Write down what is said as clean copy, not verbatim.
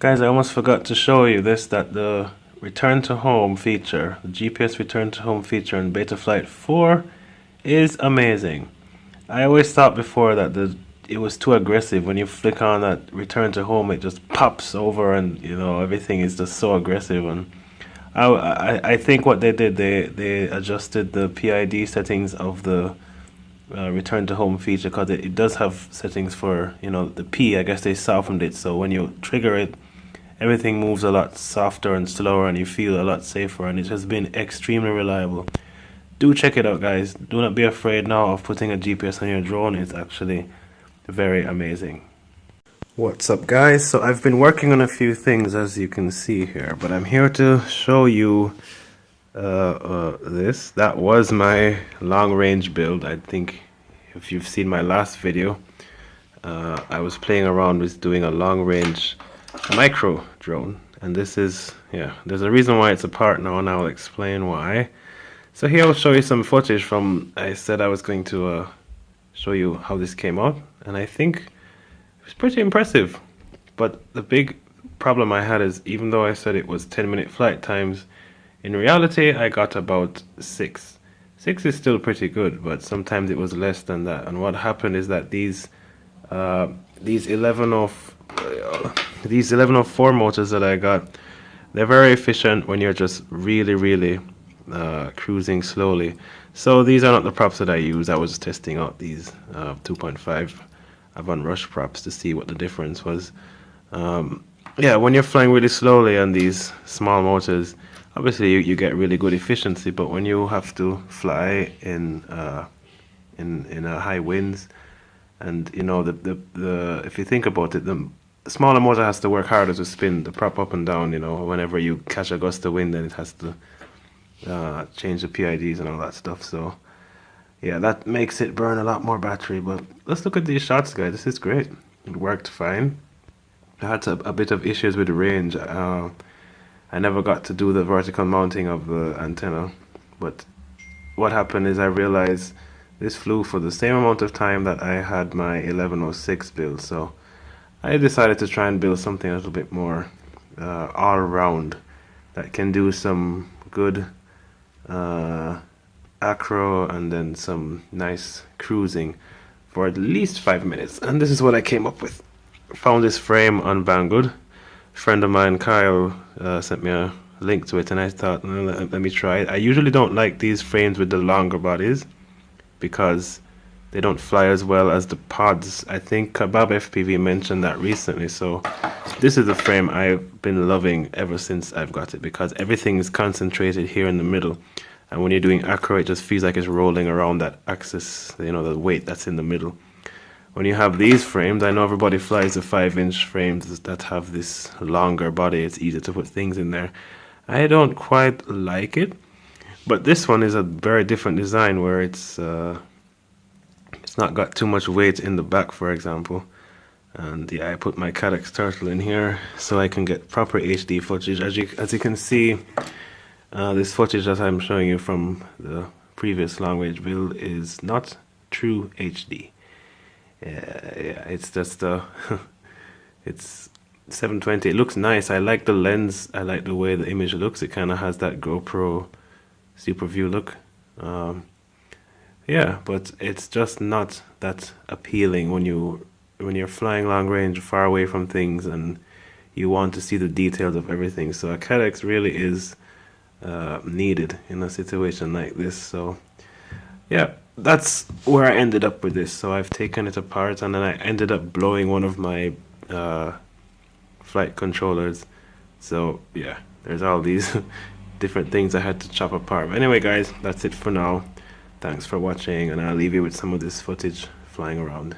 Guys, I almost forgot to show you this, that the return to home feature, the GPS return to home feature in Betaflight 4 is amazing. I always thought before that it was too aggressive. When you flick on that return to home, it just pops over and everything is just so aggressive. And I think what they did, they adjusted the PID settings of the return to home feature, because it does have settings for the P. I guess they softened it, so when you trigger it, everything moves a lot softer and slower and you feel a lot safer, and it has been extremely reliable. Do check it out, guys. Do not be afraid now of putting a GPS on your drone. It's actually very amazing. What's up, guys? So I've been working on a few things, as you can see here, but I'm here to show you this. That was my long range build. I think if you've seen my last video, I was playing around with doing a long range micro drone, and this is, there's a reason why it's apart now, and I'll explain why. So here I'll show you some footage from, I said I was going to show you how this came out, and I think it was pretty impressive. But the big problem I had is, even though I said it was 10-minute flight times, in reality I got about 6. 6 is still pretty good, but sometimes it was less than that. And what happened is that these 1104 motors that I got, they're very efficient when you're just really cruising slowly. So these are not the props that I use. I was testing out these 2.5 Avan Rush props to see what the difference was. When you're flying really slowly on these small motors, obviously you get really good efficiency, but when you have to fly in high winds, and if you think about it, the smaller motor has to work harder to spin the prop up and down. Whenever you catch a gust of wind, then it has to change the PIDs and all that stuff. So yeah, that makes it burn a lot more battery. But let's look at these shots, guys. This is great. It worked fine. I had a bit of issues with the range. I never got to do the vertical mounting of the antenna, but what happened is I realized this flew for the same amount of time that I had my 1106 build. So I decided to try and build something a little bit more all around, that can do some good acro and then some nice cruising for at least 5 minutes. And this is what I came up with. Found this frame on Banggood. A friend of mine, Kyle, sent me a link to it, and I thought, let me try it. I usually don't like these frames with the longer bodies because they don't fly as well as the pods. I think Bob FPV mentioned that recently. So this is the frame I've been loving ever since I've got it, because everything is concentrated here in the middle, and when you're doing acro, it just feels like it's rolling around that axis, the weight that's in the middle. When you have these frames, I know everybody flies the 5-inch frames that have this longer body. It's easier to put things in there. I don't quite like it, but this one is a very different design, where it's not got too much weight in the back, for example. And yeah, I put my Cadex turtle in here so I can get proper HD footage. As you can see, this footage that I'm showing you from the previous long range build is not true HD. It's just it's 720. It looks nice. I like the lens. I like the way the image looks. It kind of has that GoPro super view look. But it's just not that appealing when you're flying long range, far away from things, and you want to see the details of everything. So a Cadex really is needed in a situation like this. So yeah, that's where I ended up with this. So I've taken it apart, and then I ended up blowing one of my flight controllers. So yeah, there's all these different things I had to chop apart. But anyway, guys, that's it for now. Thanks for watching, and I'll leave you with some of this footage flying around.